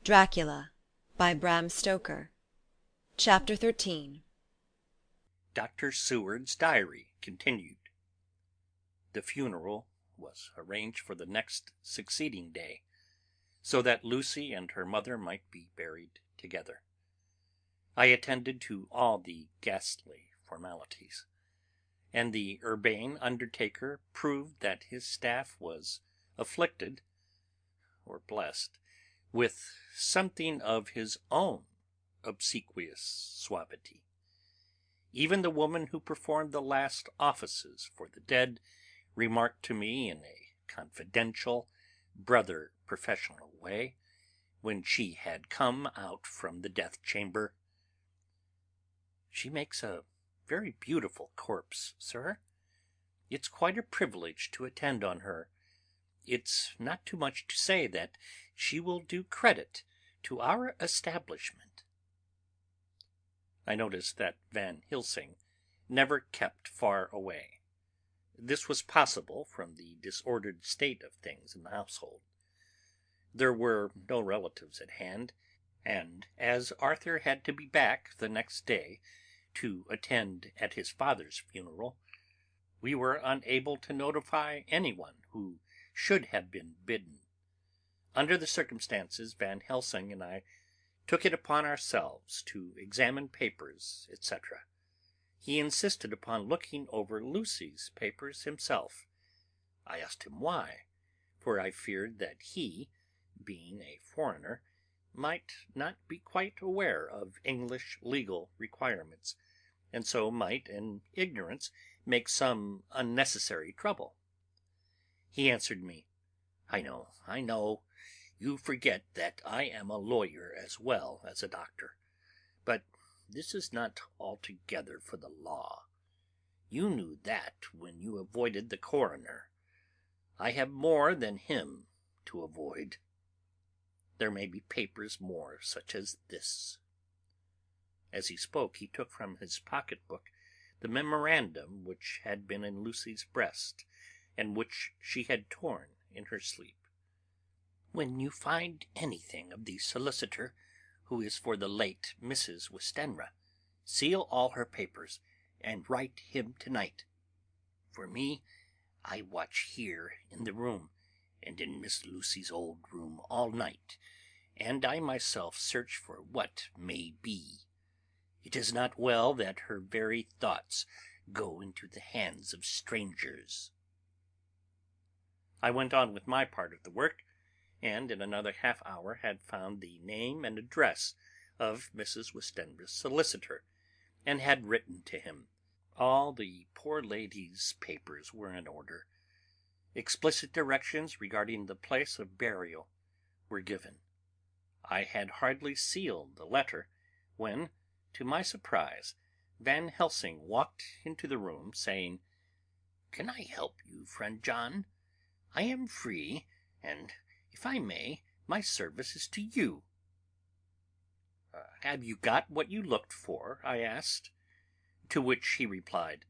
Dracula by Bram Stoker. Chapter 13. Dr. Seward's diary continued. The funeral was arranged for the next succeeding day, so that Lucy and her mother might be buried together. I attended to all the ghastly formalities, and the urbane undertaker proved that his staff was afflicted, or blessed, with something of his own obsequious suavity. Even the woman who performed the last offices for the dead remarked to me in a confidential, brother-professional way, when she had come out from the death-chamber, "She makes a very beautiful corpse, sir. It's quite a privilege to attend on her. It's not too much to say that she will do credit to our establishment." I noticed that Van Helsing never kept far away. This was possible from the disordered state of things in the household. There were no relatives at hand, and as Arthur had to be back the next day to attend at his father's funeral, we were unable to notify anyone who should have been bidden. Under the circumstances, Van Helsing and I took it upon ourselves to examine papers, etc. He insisted upon looking over Lucy's papers himself. I asked him why, for I feared that he, being a foreigner, might not be quite aware of English legal requirements, and so might in ignorance make some unnecessary trouble. He answered me, I know, you forget that I am a lawyer as well as a doctor, but this is not altogether for the law. You knew that when you avoided the coroner. I have more than him to avoid. There may be papers more such as this." As he spoke, he took from his pocket-book the memorandum which had been in Lucy's breast, and which she had torn in her sleep. "When you find anything of the solicitor who is for the late Mrs. Westenra, seal all her papers, and write him tonight. For me, I watch here in the room, and in Miss Lucy's old room all night, and I myself search for what may be. It is not well that her very thoughts go into the hands of strangers." I went on with my part of the work, and in another half-hour had found the name and address of Mrs. Westenra's solicitor, and had written to him. All the poor lady's papers were in order. Explicit directions regarding the place of burial were given. I had hardly sealed the letter when, to my surprise, Van Helsing walked into the room, saying, "Can I help you, friend John? I am free, and, if I may, my service is to you." "Have you got what you looked for?" I asked. To which he replied,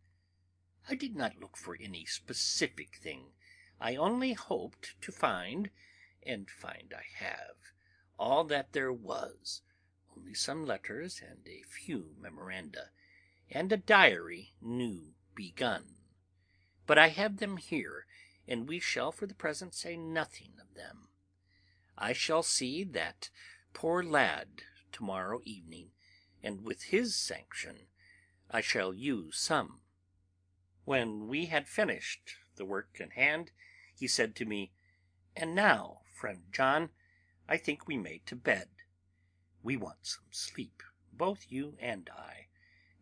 "I did not look for any specific thing. I only hoped to find, and find I have, all that there was, only some letters and a few memoranda, and a diary new begun. But I have them here, and we shall for the present say nothing of them. I shall see that poor lad tomorrow evening, and with his sanction I shall use some." When we had finished the work in hand, he said to me, "And now, friend John, I think we may to bed. We want some sleep, both you and I,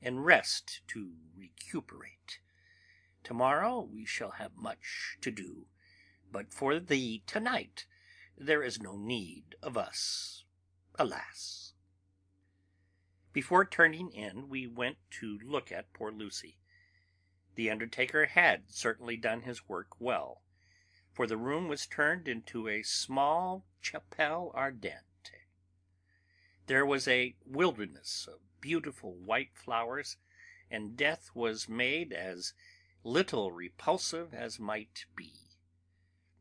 and rest to recuperate. Tomorrow we shall have much to do, but for the tonight there is no need of us, alas." Before turning in, we went to look at poor Lucy. The undertaker had certainly done his work well, for the room was turned into a small chapelle ardente. There was a wilderness of beautiful white flowers, and death was made as little repulsive as might be.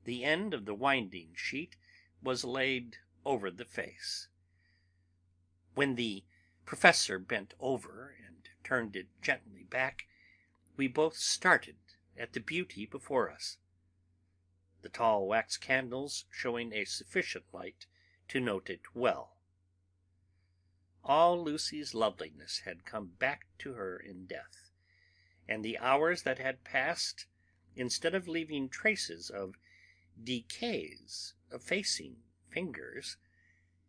The end of the winding sheet was laid over the face. When the professor bent over and turned it gently back, we both started at the beauty before us, the tall wax candles showing a sufficient light to note it well. All Lucy's loveliness had come back to her in death, and the hours that had passed, instead of leaving traces of decay's effacing fingers,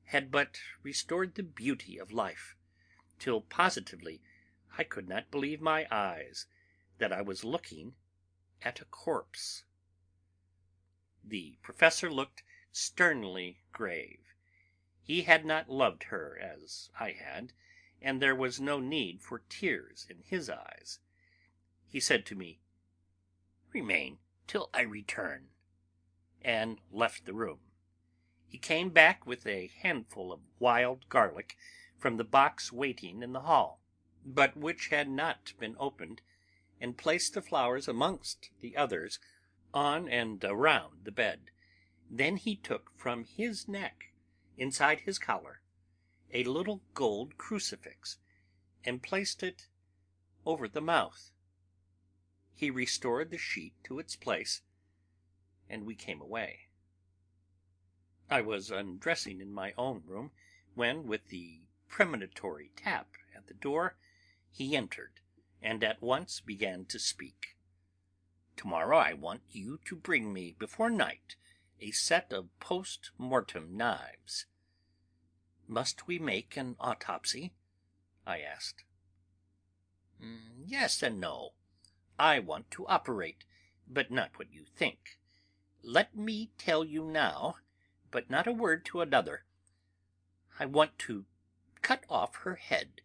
had but restored the beauty of life, till positively I could not believe my eyes that I was looking at a corpse. The professor looked sternly grave. He had not loved her as I had, and there was no need for tears in his eyes. He said to me, "Remain till I return," and left the room. He came back with a handful of wild garlic from the box waiting in the hall, but which had not been opened, and placed the flowers amongst the others on and around the bed. Then he took from his neck, inside his collar, a little gold crucifix, and placed it over the mouth. He restored the sheet to its place, and we came away. I was undressing in my own room when, with the premonitory tap at the door, he entered, and at once began to speak. "Tomorrow I want you to bring me before night a set of post-mortem knives." "Must we make an autopsy?" I asked. "Yes and no. I want to operate, but not what you think. Let me tell you now, but not a word to another. I want to cut off her head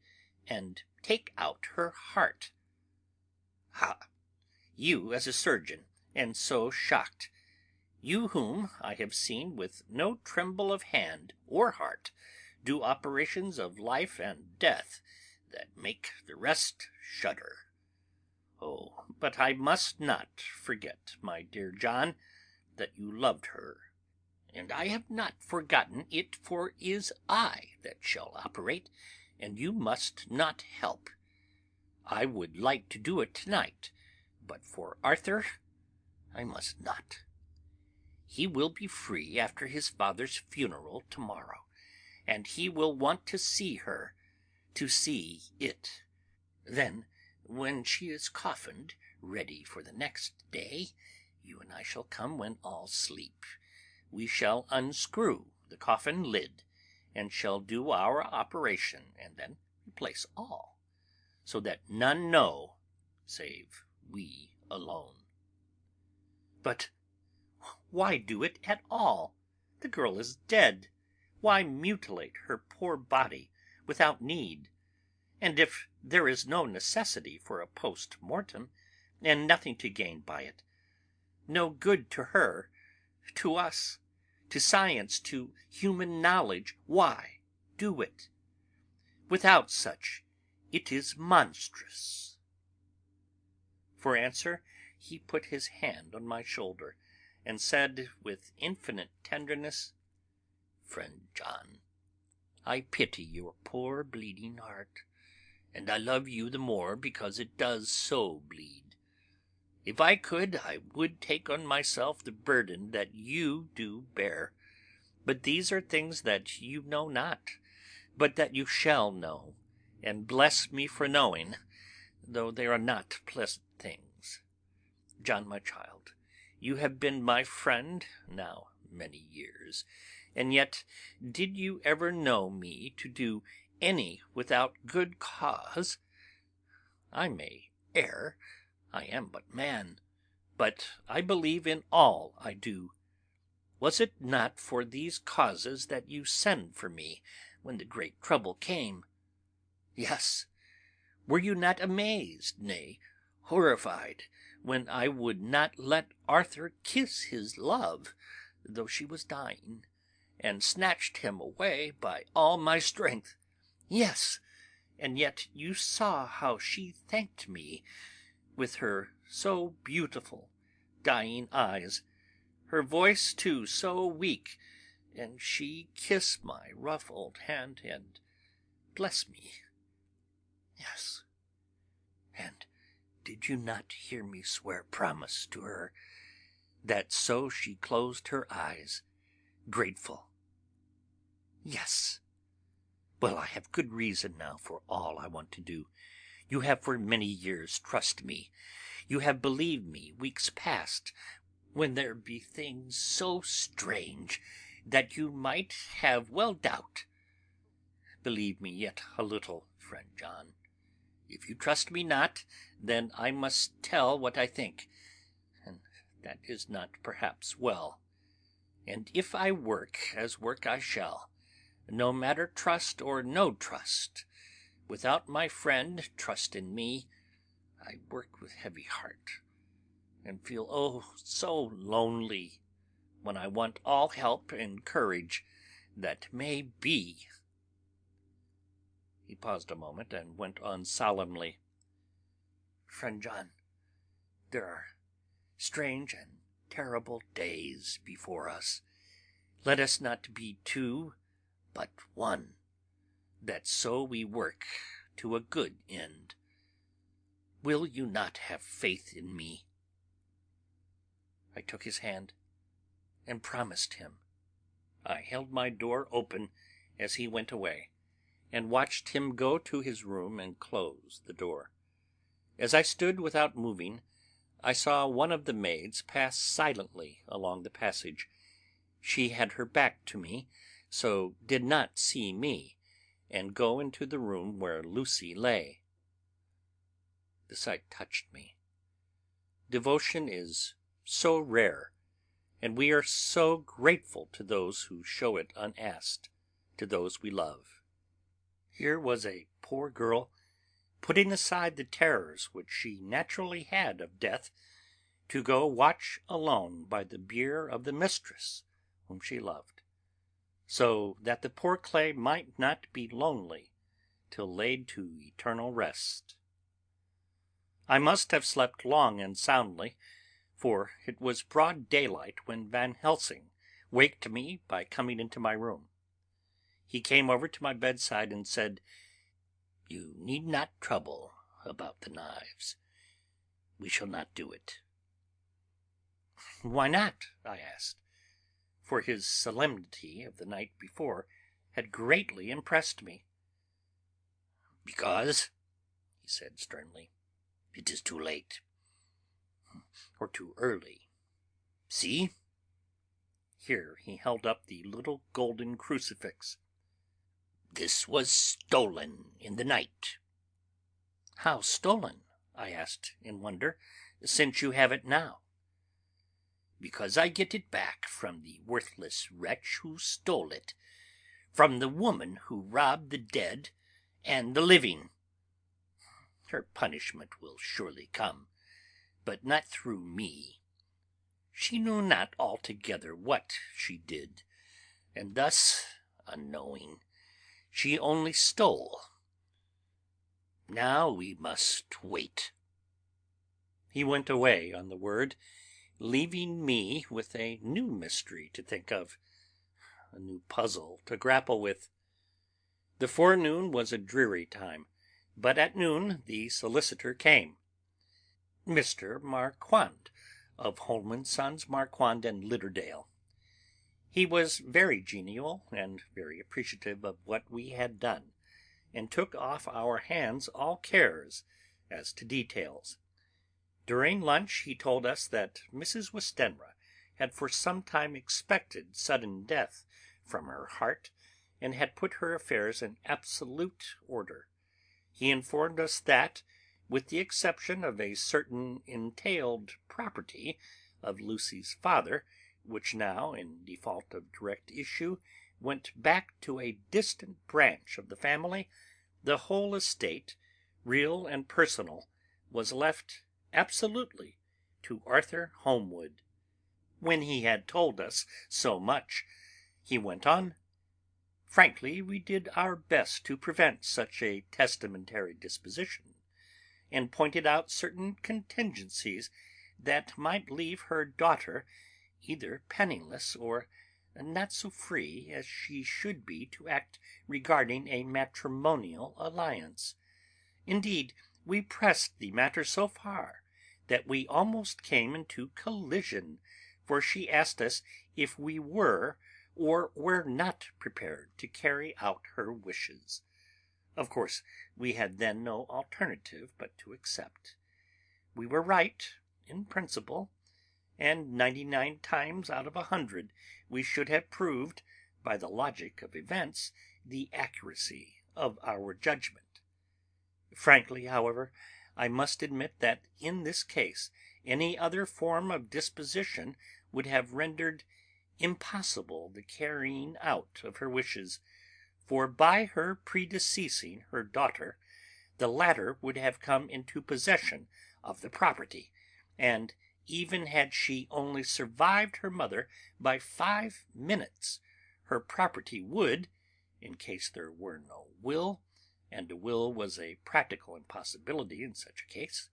and take out her heart." "Ha! You as a surgeon, and so shocked! You whom I have seen with no tremble of hand or heart do operations of life and death that make the rest shudder. Oh, but I must not forget, my dear John, that you loved her, and I have not forgotten it, for is I that shall operate, and you must not help. I would like to do it tonight, but for Arthur I must not. He will be free after his father's funeral tomorrow, and he will want to see her, to see it. Then, when she is coffined, ready for the next day, you and I shall come when all sleep. We shall unscrew the coffin lid, and shall do our operation, and then replace all, so that none know, save we alone." "But why do it at all? The girl is dead. Why mutilate her poor body without need? And if there is no necessity for a post-mortem, and nothing to gain by it, no good to her, to us, to science, to human knowledge, why do it? Without such, it is monstrous." For answer, he put his hand on my shoulder, and said with infinite tenderness, "Friend John, I pity your poor bleeding heart, and I love you the more because it does so bleed. If I could, I would take on myself the burden that you do bear. But these are things that you know not, but that you shall know, and bless me for knowing, though they are not pleasant things. John, my child, you have been my friend now many years, and yet did you ever know me to do any without good cause? I may err, I am but man, but I believe in all I do. Was it not for these causes that you sent for me when the great trouble came? Yes. Were you not amazed, nay, horrified, when I would not let Arthur kiss his love, though she was dying, and snatched him away by all my strength? Yes, and yet you saw how she thanked me, with her so beautiful dying eyes, her voice too so weak, and she kissed my rough old hand and blessed me. Yes, and did you not hear me swear promise to her, that so she closed her eyes, grateful? Yes. Well, I have good reason now for all I want to do. You have for many years trusted me. You have believed me weeks past, when there be things so strange that you might have well doubt. Believe me yet a little, friend John. If you trust me not, then I must tell what I think, and that is not perhaps well. And if I work, as work I shall, no matter trust or no trust, without my friend trust in me, I work with heavy heart, and feel oh so lonely, when I want all help and courage that may be. He paused a moment and went on solemnly. Friend John, there are strange and terrible days before us. Let us not be two, but one, that so we work to a good end. Will you not have faith in me? I took his hand and promised him. I held my door open as he went away, and watched him go to his room and close the door. As I stood without moving, I saw one of the maids pass silently along the passage. She had her back to me, so did not see me, and go into the room where Lucy lay. The sight touched me. Devotion is so rare, and we are so grateful to those who show it unasked, to those we love. Here was a poor girl putting aside the terrors which she naturally had of death, to go watch alone by the bier of the mistress whom she loved, so that the poor clay might not be lonely till laid to eternal rest. I must have slept long and soundly, for it was broad daylight when Van Helsing waked me by coming into my room. He came over to my bedside and said, "You need not trouble about the knives. We shall not do it." "Why not?" I asked, for his solemnity of the night before had greatly impressed me. "Because," he said sternly, "it is too late, or too early. See." Here he held up the little golden crucifix. "This was stolen in the night." "How stolen?" I asked in wonder, "since you have it now?" "Because I get it back from the worthless wretch who stole it, from the woman who robbed the dead and the living. Her punishment will surely come, but not through me. She knew not altogether what she did, and thus, unknowing, she only stole. Now we must wait." He went away on the word, leaving me with a new mystery to think of, a new puzzle to grapple with. The forenoon was a dreary time, but at noon the solicitor came. Mr. Marquand, of Holman, Sons, Marquand and Litterdale. He was very genial and very appreciative of what we had done, and took off our hands all cares as to details. During lunch he told us that Mrs. Westenra had for some time expected sudden death from her heart, and had put her affairs in absolute order. He informed us that, with the exception of a certain entailed property of Lucy's father, which now, in default of direct issue, went back to a distant branch of the family, the whole estate, real and personal, was left absolutely to Arthur Holmwood. When he had told us so much, he went on, "Frankly, we did our best to prevent such a testamentary disposition, and pointed out certain contingencies that might leave her daughter either penniless or not so free as she should be to act regarding a matrimonial alliance. Indeed, we pressed the matter so far that we almost came into collision, for she asked us if we were or were not prepared to carry out her wishes. Of course, we had then no alternative but to accept. We were right in principle, and 99 times out of 100 we should have proved, by the logic of events, the accuracy of our judgment. Frankly, however, I must admit that in this case any other form of disposition would have rendered impossible the carrying out of her wishes, for by her predeceasing her daughter, the latter would have come into possession of the property, and even had she only survived her mother by 5 minutes, her property would, in case there were no will, and a will was a practical impossibility in such a case,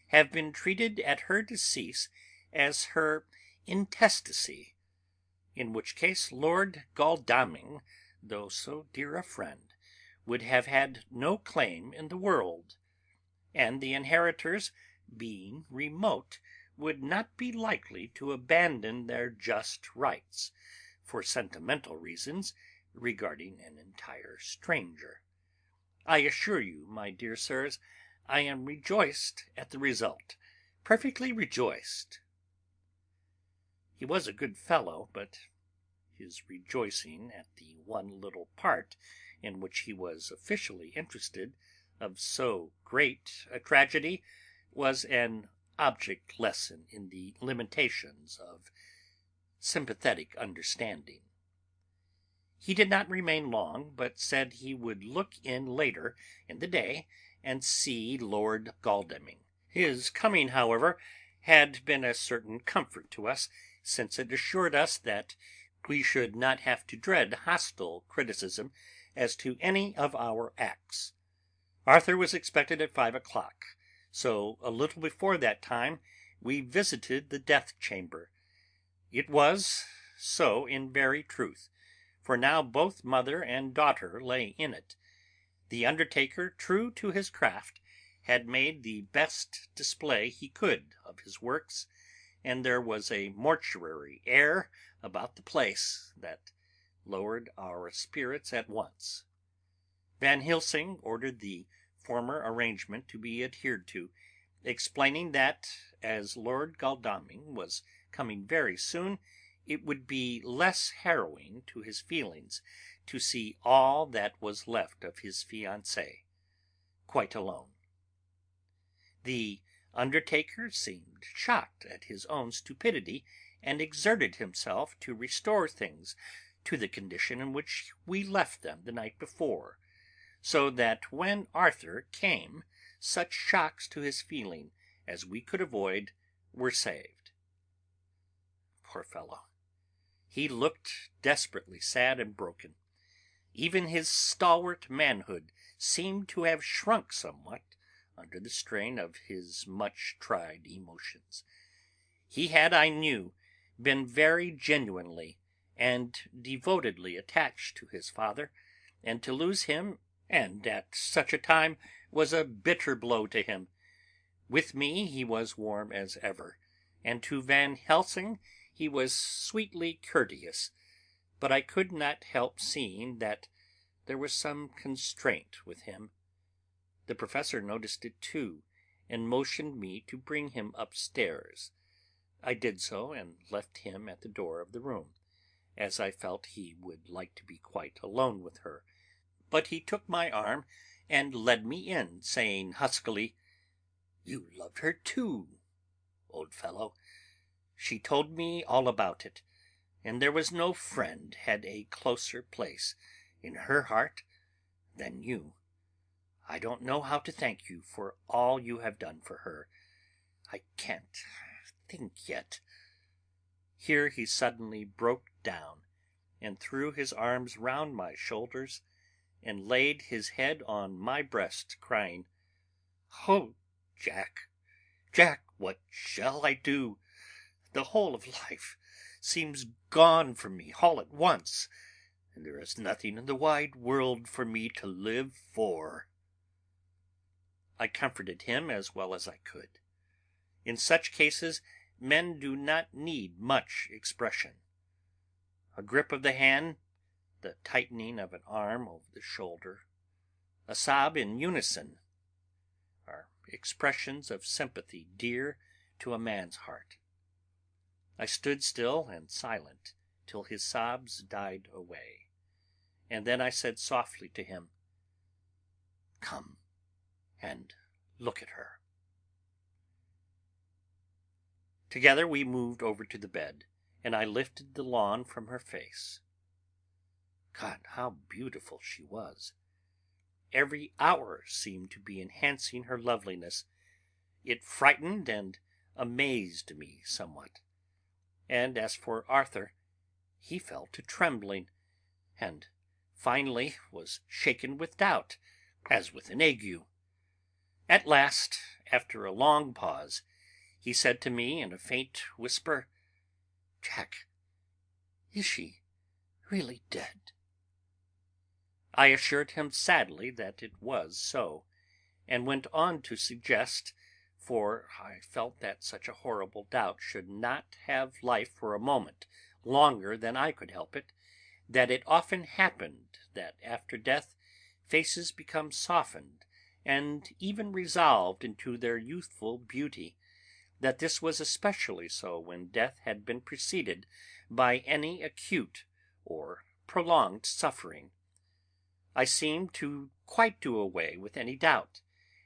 have been treated at her decease as her intestacy, in which case Lord Godalming, though so dear a friend, would have had no claim in the world, and the inheritors, being remote, would not be likely to abandon their just rights for sentimental reasons regarding an entire stranger. I assure you, my dear sirs, I am rejoiced at the result, perfectly rejoiced." He was a good fellow, but his rejoicing at the one little part in which he was officially interested of so great a tragedy was an object lesson in the limitations of sympathetic understanding. He did not remain long, but said he would look in later in the day and see Lord Godalming. His coming, however, had been a certain comfort to us, since it assured us that we should not have to dread hostile criticism as to any of our acts. Arthur was expected at 5 o'clock, so a little before that time we visited the death chamber. It was so in very truth, for now both mother and daughter lay in it. The undertaker, true to his craft, had made the best display he could of his works, and there was a mortuary air about the place that lowered our spirits at once. Van Helsing ordered the former arrangement to be adhered to, explaining that, as Lord Godalming was coming very soon, it would be less harrowing to his feelings to see all that was left of his fiancée quite alone. The undertaker seemed shocked at his own stupidity, and exerted himself to restore things to the condition in which we left them the night before, so that when Arthur came such shocks to his feeling as we could avoid were saved. Poor fellow! He looked desperately sad and broken. Even his stalwart manhood seemed to have shrunk somewhat under the strain of his much-tried emotions. He had, I knew, been very genuinely and devotedly attached to his father, and to lose him, and at such a time, was a bitter blow to him. With me he was warm as ever, and to Van Helsing he was sweetly courteous, but I could not help seeing that there was some constraint with him. The professor noticed it too, and motioned me to bring him upstairs. I did so, and left him at the door of the room, as I felt he would like to be quite alone with her, but he took my arm and led me in, saying huskily, "You loved her too, old fellow. She told me all about it, and there was no friend had a closer place in her heart than you. I don't know how to thank you for all you have done for her. I can't think yet." Here he suddenly broke down, and threw his arms round my shoulders, and laid his head on my breast, crying, "Oh, Jack, Jack, what shall I do? The whole of life seems gone from me all at once, and there is nothing in the wide world for me to live for." I comforted him as well as I could. In such cases, men do not need much expression. A grip of the hand, the tightening of an arm over the shoulder, a sob in unison, are expressions of sympathy dear to a man's heart. I stood still and silent till his sobs died away, and then I said softly to him, "Come and look at her." Together we moved over to the bed, and I lifted the lawn from her face. God, how beautiful she was! Every hour seemed to be enhancing her loveliness. It frightened and amazed me somewhat. And as for Arthur, he fell to trembling, and finally was shaken with doubt, as with an ague. At last, after a long pause, he said to me in a faint whisper, "Jack, is she really dead?" I assured him sadly that it was so, and went on to suggest, for I felt that such a horrible doubt should not have life for a moment longer than I could help it, that it often happened that after death faces become softened and even resolved into their youthful beauty, that this was especially so when death had been preceded by any acute or prolonged suffering. I seemed to quite do away with any doubt,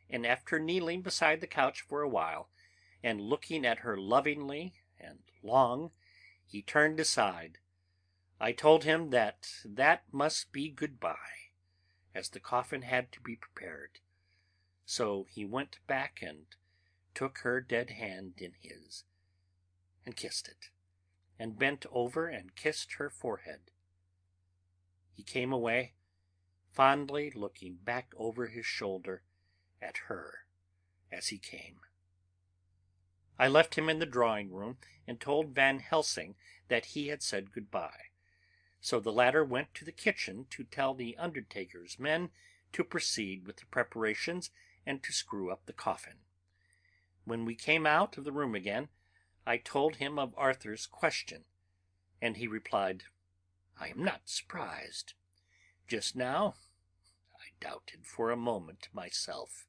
and after kneeling beside the couch for a while, and looking at her lovingly and long, he turned aside. I told him that must be good-bye, as the coffin had to be prepared. So he went back and took her dead hand in his, and kissed it, and bent over and kissed her forehead. He came away, fondly looking back over his shoulder at her as he came. I left him in the drawing-room and told Van Helsing that he had said good-bye, so the latter went to the kitchen to tell the undertaker's men to proceed with the preparations and to screw up the coffin. When we came out of the room again, I told him of Arthur's question, and he replied, "I am not surprised. Just now I doubted for a moment myself."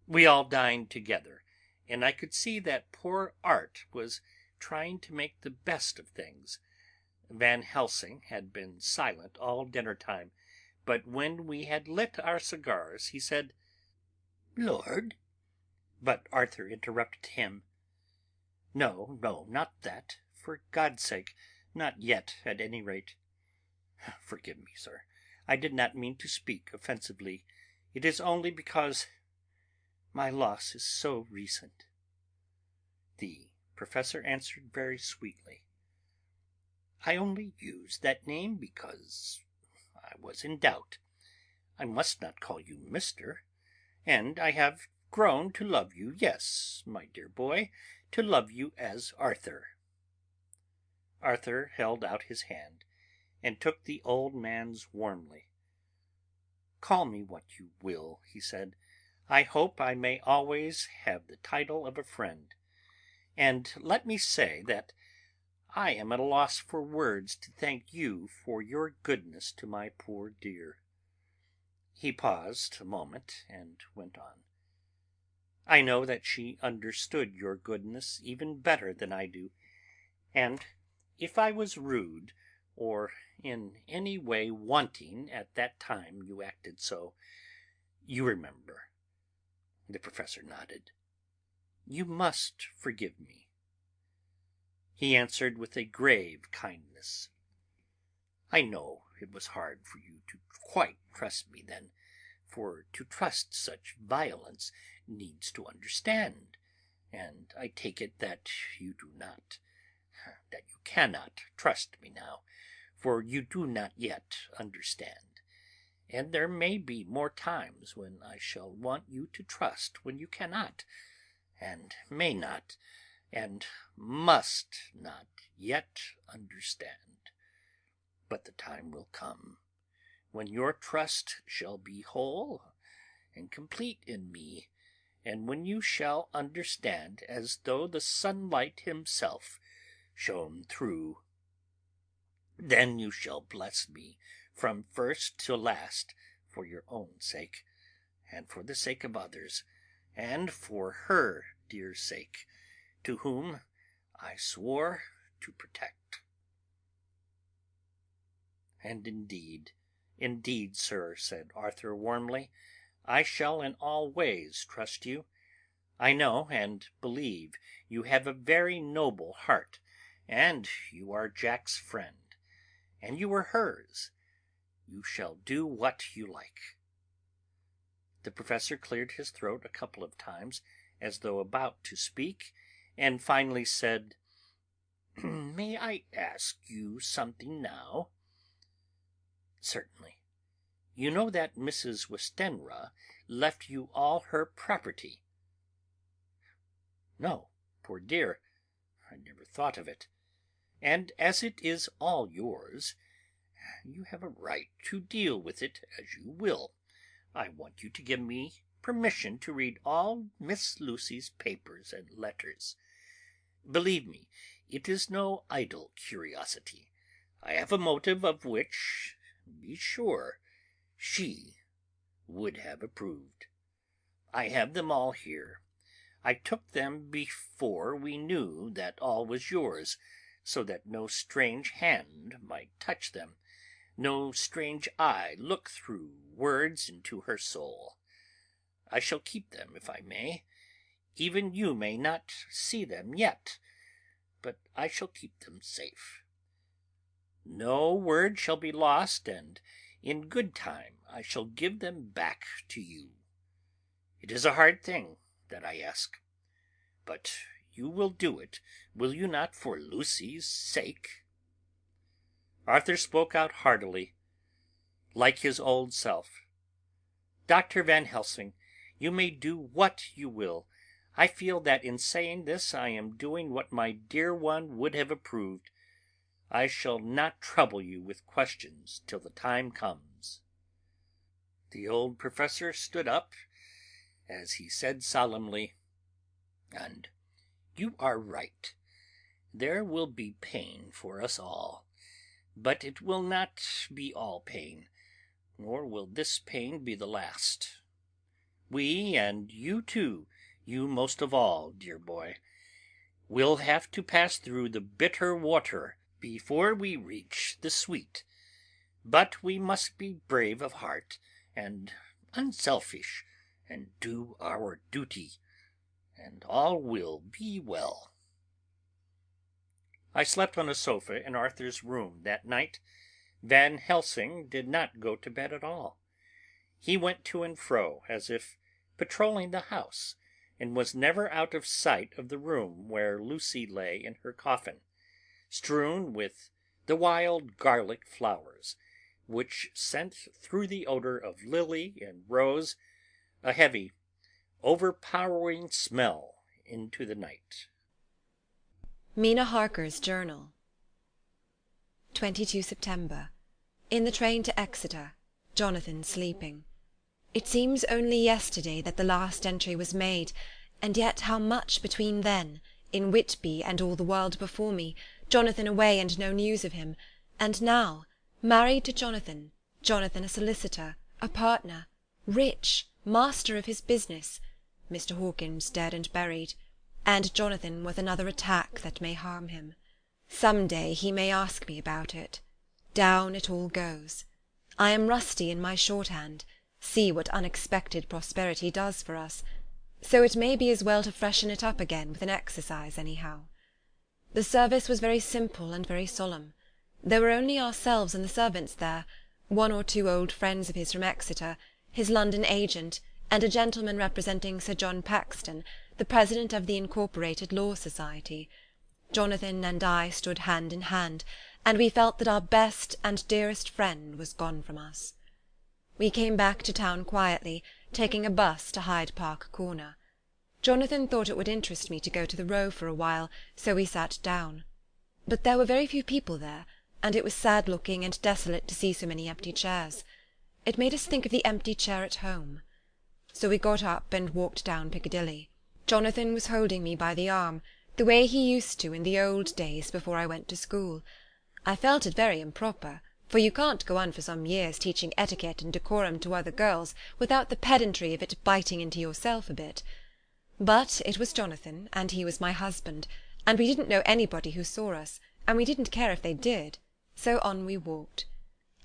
We all dined together, and I could see that poor Art was trying to make the best of things. Van Helsing had been silent all dinner time, but when we had lit our cigars he said, "Lord—" But Arthur interrupted him. No, not that. For God's sake, not yet, at any rate. Forgive me, sir. I did not mean to speak offensively. It is only because my loss is so recent." The Professor answered very sweetly, "I only used that name because I was in doubt. I must not call you Mister, and I have grown to love you, yes, my dear boy, to love you as Arthur." Arthur held out his hand, and took the old man's warmly. "Call me what you will," he said. "I hope I may always have the title of a friend. And let me say that I am at a loss for words to thank you for your goodness to my poor dear." He paused a moment and went on. "I know that she understood your goodness even better than I do, and if I was rude or in any way wanting at that time you acted so, you remember." The Professor nodded. "You must forgive me." He answered with a grave kindness, "I know it was hard for you to quite trust me then, for to trust such violence needs to understand, and I take it that you do not, that you cannot trust me now, for you do not yet understand, and there may be more times when I shall want you to trust when you cannot, and may not, and must not yet understand. But the time will come when your trust shall be whole and complete in me, and when you shall understand as though the sunlight himself shone through. Then you shall bless me from first to last, for your own sake, and for the sake of others, and for her dear sake, to whom I swore to protect. And indeed, sir, said Arthur warmly, I shall in all ways trust you. I know and believe you have a very noble heart, and you are Jack's friend, and you are hers. You shall do what you like. The Professor cleared his throat a couple of times, as though about to speak, and finally said, May I ask you something now? Certainly. You know that Mrs. Westenra left you all her property? No, poor dear, I never thought of it. And as it is all yours, you have a right to deal with it as you will. I want you to give me permission to read all Miss Lucy's papers and letters. Believe me, it is no idle curiosity. I have a motive of which, be sure, she would have approved. I have them all here. I took them before we knew that all was yours, so that no strange hand might touch them, no strange eye look through words into her soul. I shall keep them, if I may. Even you may not see them yet, but I shall keep them safe. No word shall be lost, and in good time I shall give them back to you. It is a hard thing that I ask, but you will do it, will you not, for Lucy's sake? Arthur spoke out heartily, like his old self. Dr. Van Helsing, you may do what you will. I feel that in saying this I am doing what my dear one would have approved. I shall not trouble you with questions till the time comes. The old Professor stood up as he said solemnly, And you are right. There will be pain for us all, but it will not be all pain, nor will this pain be the last. We, and you too, you most of all, dear boy, will have to pass through the bitter water before we reach the sweet, but we must be brave of heart and unselfish and do our duty, and all will be well. I slept on a sofa in Arthur's room that night. Van Helsing did not go to bed at all. He went to and fro, as if patrolling the house, and was never out of sight of the room where Lucy lay in her coffin, strewn with the wild garlic flowers, which sent through the odour of lily and rose a heavy, overpowering smell into the night. Mina Harker's Journal. 22 September. In the train to Exeter, Jonathan sleeping. It seems only yesterday that the last entry was made, and yet how much between then, in Whitby and all the world before me, Jonathan away and no news of him, and now, married to Jonathan, Jonathan a solicitor, a partner, rich, master of his business, Mr. Hawkins dead and buried, and Jonathan with another attack that may harm him. Some day he may ask me about it. Down it all goes. I am rusty in my shorthand. See what unexpected prosperity does for us. So it may be as well to freshen it up again with an exercise anyhow. The service was very simple and very solemn. There were only ourselves and the servants there, one or two old friends of his from Exeter, his London agent, and a gentleman representing Sir John Paxton, the president of the Incorporated Law Society. Jonathan and I stood hand in hand, and we felt that our best and dearest friend was gone from us. We came back to town quietly, taking a bus to Hyde Park Corner. Jonathan thought it would interest me to go to the Row for a while, so we sat down. but there were very few people there, and it was sad-looking and desolate to see so many empty chairs. It made us think of the empty chair at home. So we got up and walked down Piccadilly. Jonathan was holding me by the arm, the way he used to in the old days before I went to school. I felt it very improper, for you can't go on for some years teaching etiquette and decorum to other girls without the pedantry of it biting into yourself a bit. But it was Jonathan, and he was my husband, and we didn't know anybody who saw us, and we didn't care if they did, so on we walked.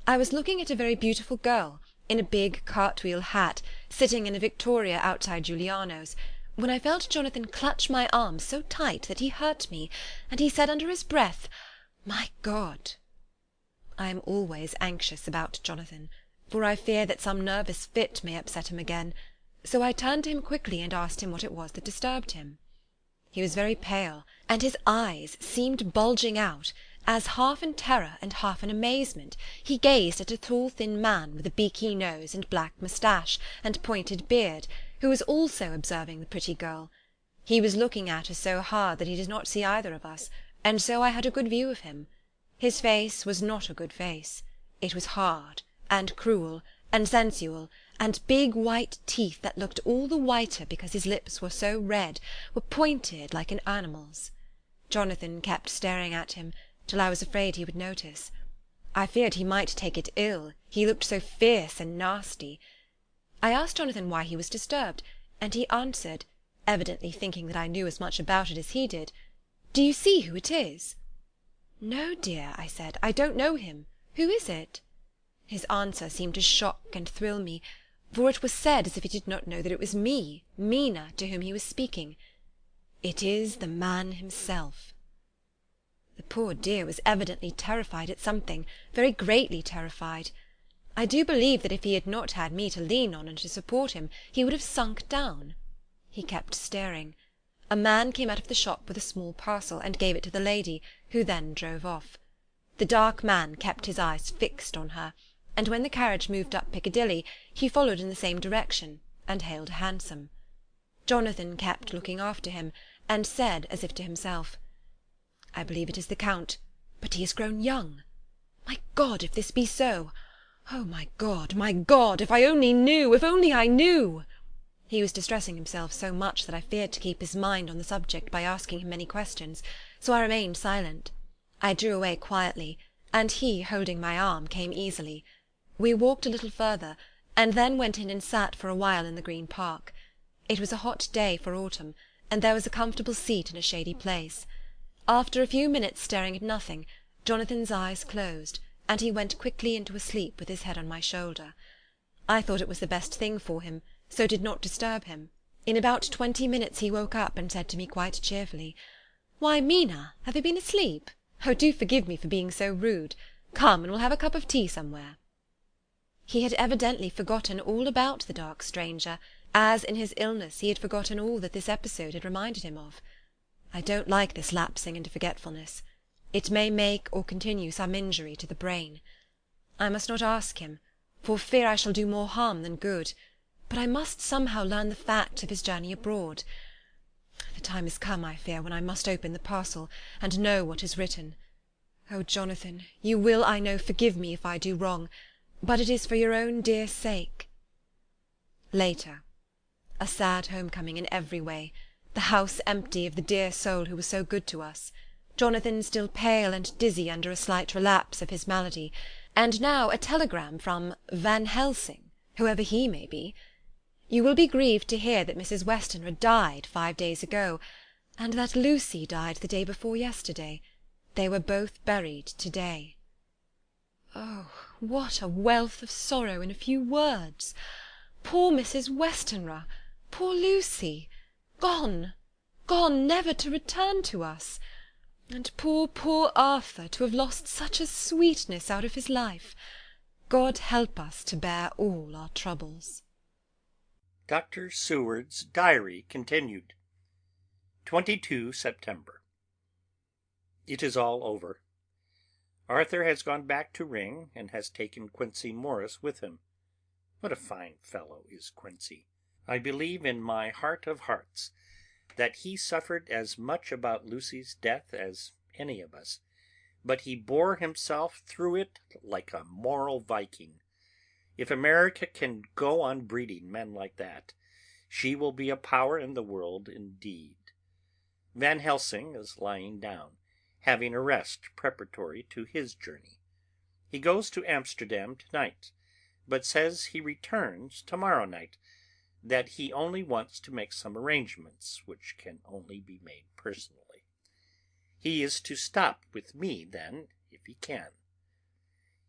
I was looking at a very beautiful girl, in a big cartwheel hat, sitting in a victoria outside Giuliano's, when I felt Jonathan clutch my arm so tight that he hurt me, and he said under his breath, "My God!" I am always anxious about Jonathan, for I fear that some nervous fit may upset him again, so I turned to him quickly and asked him what it was that disturbed him. He was very pale, and his eyes seemed bulging out, as half in terror and half in amazement he gazed at a tall thin man with a beaky nose and black moustache and pointed beard, who was also observing the pretty girl. He was looking at her so hard that he did not see either of us, and so I had a good view of him. His face was not a good face. It was hard, and cruel, and sensual, and big white teeth that looked all the whiter because his lips were so red, were pointed like an animal's. Jonathan kept staring at him, till I was afraid he would notice. I feared he might take it ill, he looked so fierce and nasty. I asked Jonathan why he was disturbed, and he answered, evidently thinking that I knew as much about it as he did, "Do you see who it is?" "No, dear," I said, "I don't know him. Who is it?" His answer seemed to shock and thrill me, for it was said as if he did not know that it was me, Mina, to whom he was speaking. "It is the man himself." The poor dear was evidently terrified at something, very greatly terrified. I do believe that if he had not had me to lean on and to support him, he would have sunk down. He kept staring. A man came out of the shop with a small parcel, and gave it to the lady, who then drove off. The dark man kept his eyes fixed on her, and when the carriage moved up Piccadilly, he followed in the same direction, and hailed a hansom. Jonathan kept looking after him, and said, as if to himself, "I believe it is the Count, but he has grown young. My God, if this be so! Oh, my God, if I only knew, if only I knew!" He was distressing himself so much that I feared to keep his mind on the subject by asking him many questions, so I remained silent. I drew away quietly, and he, holding my arm, came easily. We walked a little further, and then went in and sat for a while in the Green Park. It was a hot day for autumn, and there was a comfortable seat in a shady place. After a few minutes staring at nothing, Jonathan's eyes closed, and he went quickly into a sleep with his head on my shoulder. I thought it was the best thing for him, so did not disturb him. In about 20 minutes he woke up and said to me quite cheerfully, "Why, Mina, have you been asleep? Oh, do forgive me for being so rude. Come, and we'll have a cup of tea somewhere." He had evidently forgotten all about the dark stranger, as in his illness he had forgotten all that this episode had reminded him of. I don't like this lapsing into forgetfulness. It may make or continue some injury to the brain. I must not ask him, for fear I shall do more harm than good, but I must somehow learn the facts of his journey abroad. The time has come, I fear, when I must open the parcel, and know what is written. Oh, Jonathan, you will, I know, forgive me if I do wrong, but it is for your own dear sake. Later. A sad home-coming in every way, the house empty of the dear soul who was so good to us, Jonathan still pale and dizzy under a slight relapse of his malady, and now a telegram from Van Helsing, whoever he may be. You will be grieved to hear that Mrs. Westenra died 5 days ago, and that Lucy died the day before yesterday. They were both buried to-day. Oh, what a wealth of sorrow in a few words! Poor Mrs. Westenra! Poor Lucy! Gone! Gone, never to return to us! And poor, poor Arthur, to have lost such a sweetness out of his life! God help us to bear all our troubles. Dr. Seward's diary continued. 22 September. It is all over. Arthur has gone back to Ring, and has taken Quincey Morris with him. What a fine fellow is Quincey! I believe in my heart of hearts that he suffered as much about Lucy's death as any of us. but he bore himself through it like a moral Viking. If America can go on breeding men like that, she will be a power in the world indeed. Van Helsing is lying down, having a rest preparatory to his journey. He goes to Amsterdam tonight, but says he returns tomorrow night, that he only wants to make some arrangements which can only be made personally. He is to stop with me then, if he can.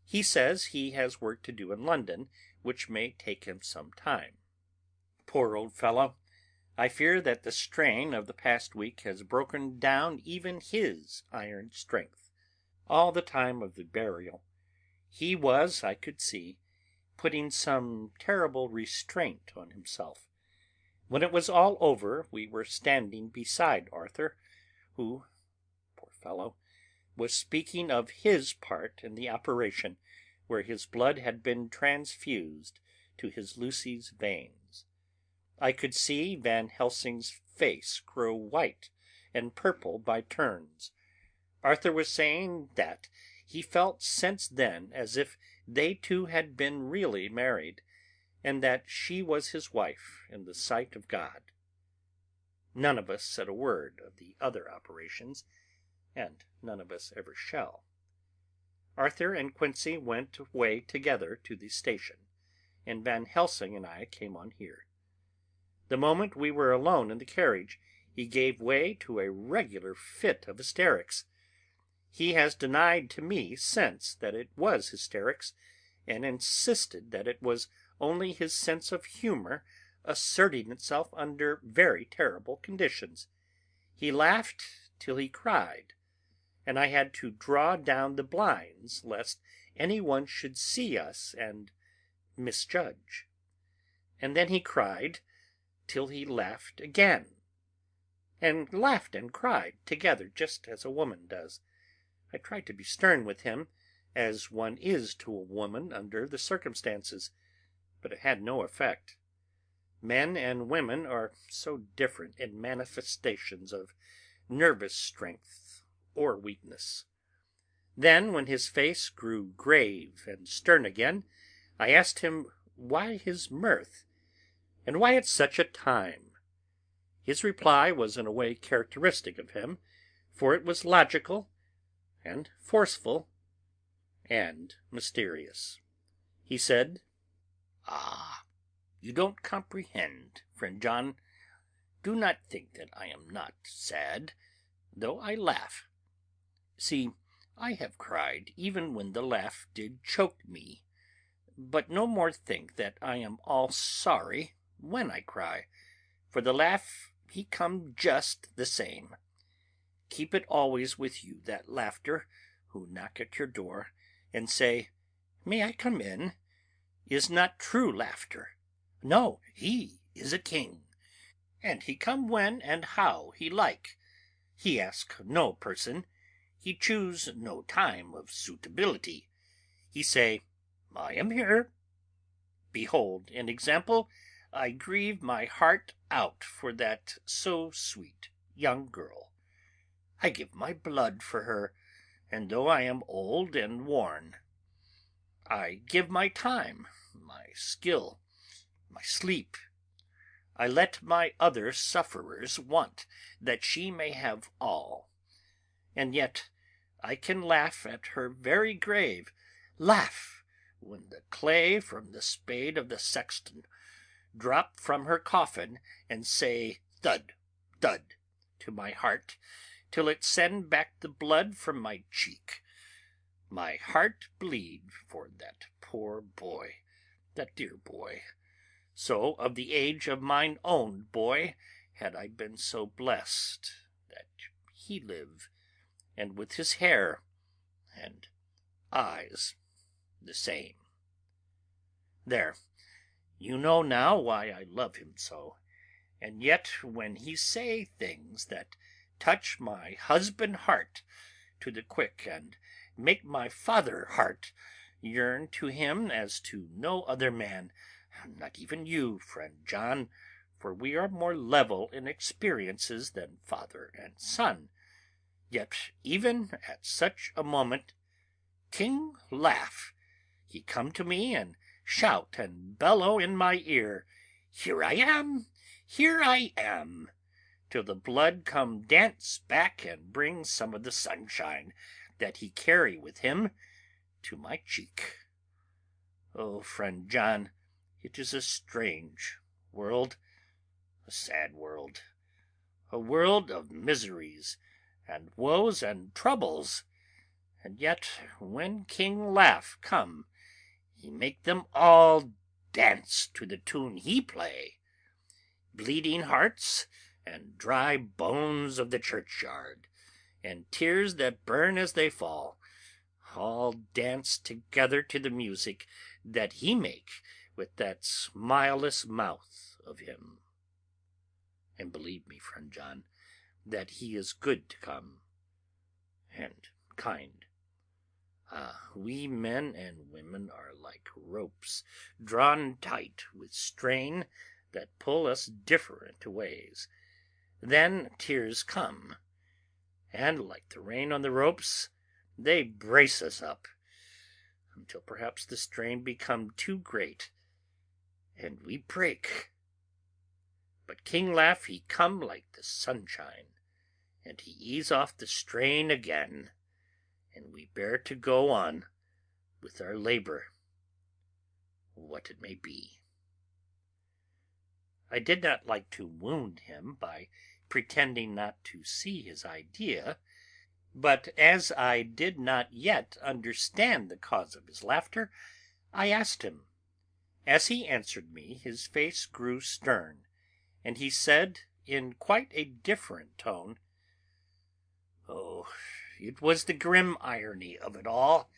He says he has work to do in London, which may take him some time. Poor old fellow! I fear that the strain of the past week has broken down even his iron strength. All the time of the burial, he was, I could see, putting some terrible restraint on himself. When it was all over, we were standing beside Arthur, who, poor fellow, was speaking of his part in the operation where his blood had been transfused to his Lucy's veins. I could see Van Helsing's face grow white and purple by turns. Arthur was saying that he felt since then as if they two had been really married, and that she was his wife in the sight of God. None of us said a word of the other operations, and none of us ever shall. Arthur and Quincey went away together to the station, and Van Helsing and I came on here. The moment we were alone in the carriage, he gave way to a regular fit of hysterics. He has denied to me since that it was hysterics, and insisted that it was only his sense of humour asserting itself under very terrible conditions. He laughed till he cried, and I had to draw down the blinds lest any one should see us and misjudge. And then he cried till he laughed again, and laughed and cried together, just as a woman does. I tried to be stern with him, as one is to a woman under the circumstances, but it had no effect. Men and women are so different in manifestations of nervous strength or weakness. Then, when his face grew grave and stern again, I asked him why his mirth, and why at such a time. His reply was in a way characteristic of him, for it was logical and forceful and mysterious. He said, "Ah, you don't comprehend, friend John. Do not think that I am not sad, though I laugh. See, I have cried even when the laugh did choke me, but no more think that I am all sorry when I cry, for the laugh he come just the same. Keep it always with you, that laughter, who knock at your door, and say, 'May I come in?' is not true laughter. No, he is a king, and he come when and how he like. He ask no person, he choose no time of suitability. He say, 'I am here.' Behold an example. I grieve my heart out for that so sweet young girl. I give my blood for her, and though I am old and worn, I give my time, my skill, my sleep. I let my other sufferers want, that she may have all. And yet I can laugh at her very grave, laugh when the clay from the spade of the sexton drop from her coffin, and say thud, thud, to my heart, till it send back the blood from my cheek. My heart bleed for that poor boy, that dear boy. So of the age of mine own boy, had I been so blessed that he live, and with his hair and eyes the same. There, you know now why I love him so, and yet when he say things that touch my husband heart to the quick, and make my father heart yearn to him as to no other man, not even you, friend John, for we are more level in experiences than father and son, Yet even at such a moment King Laugh, he come to me and shout and bellow in my ear, "Here I am! Here I am!" till the blood come dance back and bring some of the sunshine that he carry with him to my cheek. Oh, friend John, it is a strange world, a sad world, a world of miseries and woes and troubles, and yet when King Laugh come, he make them all dance to the tune he play. Bleeding hearts and dry bones of the churchyard, and tears that burn as they fall, all dance together to the music that he make with that smileless mouth of him. And believe me, friend John, that he is good to come, and kind. We men and women are like ropes drawn tight with strain that pull us different ways. Then tears come, and like the rain on the ropes, they brace us up, until perhaps the strain become too great, and we break. But King Laugh he come like the sunshine, and he ease off the strain again, and we bear to go on with our labor, what it may be. I did not like to wound him by pretending not to see his idea, but as I did not yet understand the cause of his laughter, I asked him. As he answered me, his face grew stern, and he said in quite a different tone, "Oh, it was the grim irony of it all,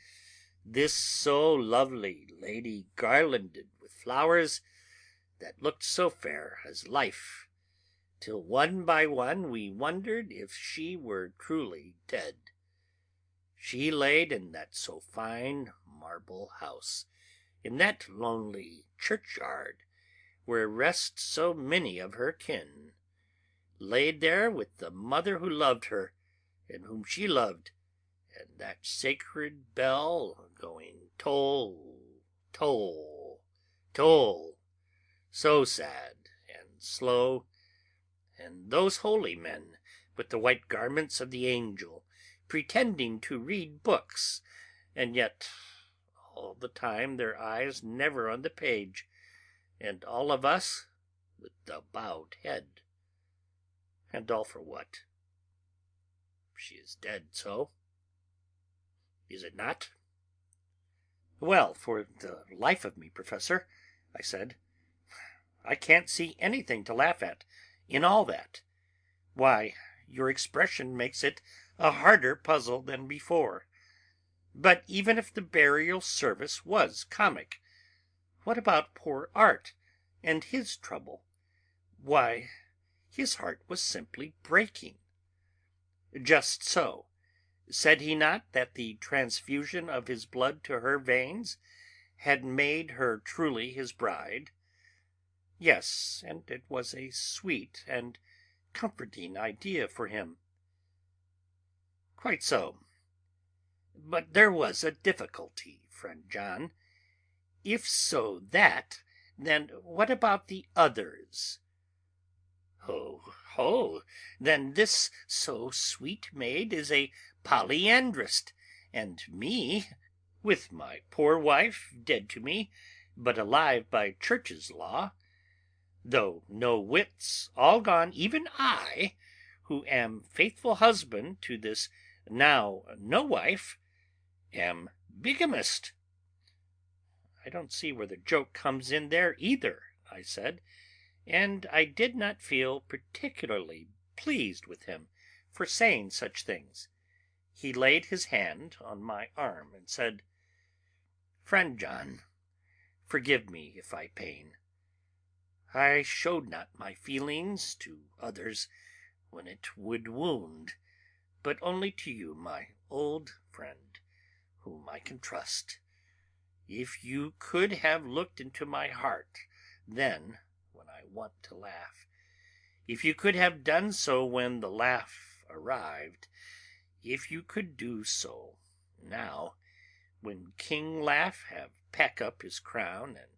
this so lovely lady garlanded with flowers, that looked so fair as life, till one by one we wondered if she were truly dead. She laid in that so fine marble house, in that lonely churchyard, where rest so many of her kin, laid there with the mother who loved her, and whom she loved, and that sacred bell going toll, toll, toll, so sad and slow, and those holy men with the white garments of the angel, pretending to read books, and yet all the time their eyes never on the page, and all of us with the bowed head. And all for what? She is dead, so. Is it not?" "Well, for the life of me, Professor," I said, "I can't see anything to laugh at in all that. Why, your expression makes it a harder puzzle than before. But even if the burial service was comic, what about poor Art and his trouble? Why, his heart was simply breaking." "Just so. Said he not that the transfusion of his blood to her veins had made her truly his bride?" "Yes, and it was a sweet and comforting idea for him." "Quite so. But there was a difficulty, friend John. If so that, then what about the others?" "Ho, ho, then this so sweet maid is a polyandrist, and me, with my poor wife dead to me, but alive by church's law, though no wits, all gone, even I, who am faithful husband to this now no wife, am bigamist." "I don't see where the joke comes in there either," I said, and I did not feel particularly pleased with him for saying such things. He laid his hand on my arm and said, "Friend John, forgive me if I pain. I showed not my feelings to others when it would wound, but only to you, my old friend, whom I can trust. If you could have looked into my heart then when I want to laugh, if you could have done so when the laugh arrived, if you could do so, now, when King Laugh have pack up his crown and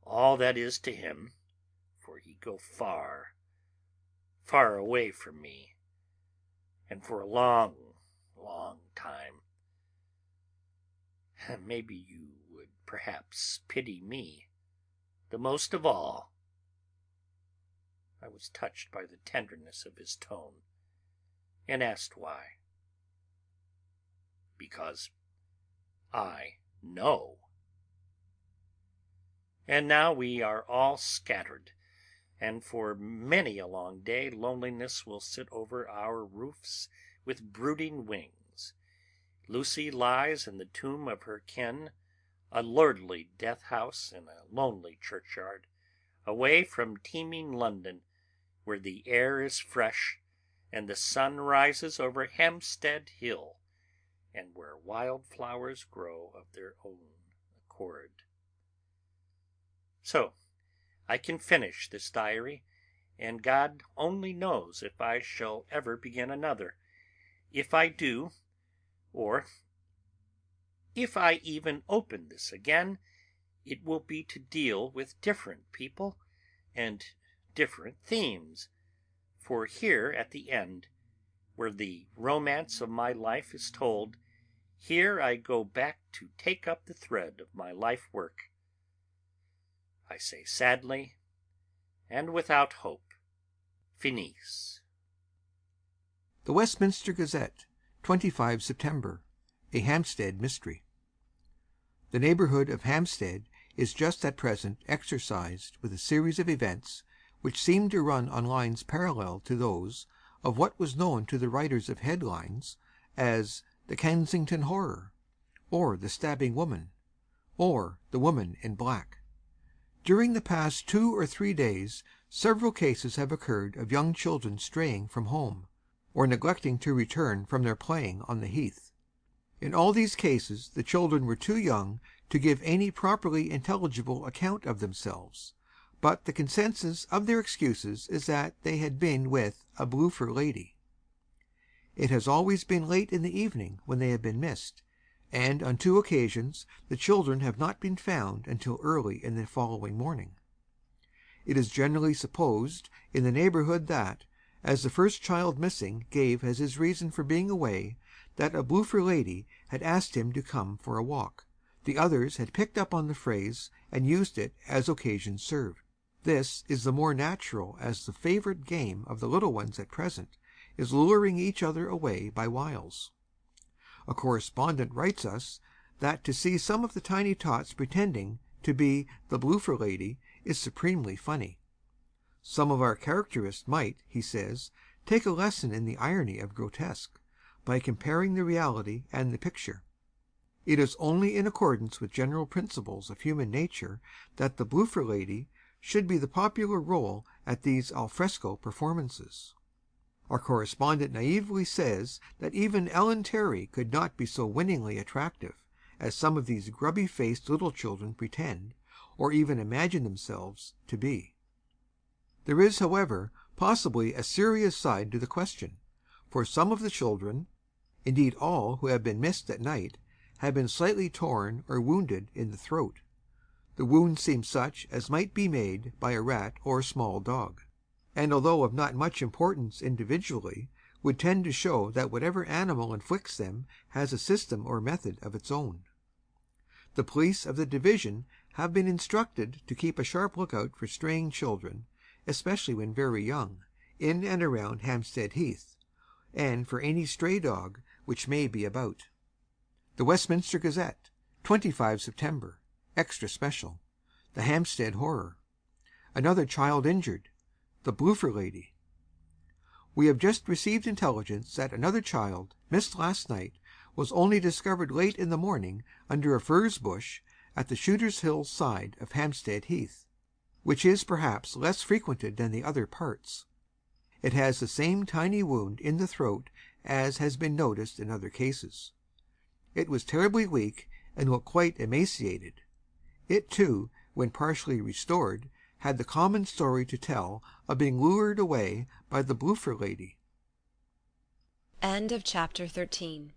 all that is to him, for he go far, far away from me, and for a long, long time. Maybe you would perhaps pity me the most of all." I was touched by the tenderness of his tone, and asked why. "Because I know." And now we are all scattered, and for many a long day loneliness will sit over our roofs with brooding wings. Lucy lies in the tomb of her kin, a lordly death-house in a lonely churchyard, away from teeming London, where the air is fresh, and the sun rises over Hampstead Hill, and where wild flowers grow of their own accord. So I can finish this diary, and God only knows if I shall ever begin another. If I do, or if I even open this again, it will be to deal with different people and different themes, for here at the end, where the romance of my life is told, here I go back to take up the thread of my life work. I say sadly, and without hope, finis. The Westminster Gazette, 25 September. A Hampstead Mystery. The neighbourhood of Hampstead is just at present exercised with a series of events which seem to run on lines parallel to those of what was known to the writers of headlines as the Kensington Horror, or the Stabbing Woman, or the Woman in Black. During the past 2 or 3 days several cases have occurred of young children straying from home, or neglecting to return from their playing on the heath. In all these cases the children were too young to give any properly intelligible account of themselves, but the consensus of their excuses is that they had been with a bloofer lady. It has always been late in the evening when they have been missed, and on 2 occasions the children have not been found until early in the following morning. It is generally supposed in the neighbourhood that, as the first child missing gave as his reason for being away that a bloofer lady had asked him to come for a walk, the others had picked up on the phrase and used it as occasion served. This is the more natural as the favourite game of the little ones at present is luring each other away by wiles. A correspondent writes us that to see some of the tiny tots pretending to be the bloofer lady is supremely funny. Some of our characterists might, he says, take a lesson in the irony of grotesque, by comparing the reality and the picture. It is only in accordance with general principles of human nature that the bloofer lady should be the popular role at these alfresco performances. Our correspondent naively says that even Ellen Terry could not be so winningly attractive as some of these grubby-faced little children pretend, or even imagine themselves to be. There is, however, possibly a serious side to the question, for some of the children, indeed all who have been missed at night, have been slightly torn or wounded in the throat. The wounds seem such as might be made by a rat or small dog, and although of not much importance individually, would tend to show that whatever animal inflicts them has a system or method of its own. The police of the division have been instructed to keep a sharp lookout for straying children, especially when very young, in and around Hampstead Heath, and for any stray dog which may be about. The Westminster Gazette, 25 September. Extra Special. The Hampstead Horror. Another child injured. The bloofer lady. We have just received intelligence that another child, missed last night, was only discovered late in the morning under a furze bush at the Shooter's Hill side of Hampstead Heath, which is perhaps less frequented than the other parts. It has the same tiny wound in the throat as has been noticed in other cases. It was terribly weak and looked quite emaciated. It, too, when partially restored, had the common story to tell of being lured away by the bloofer lady. End of chapter 13.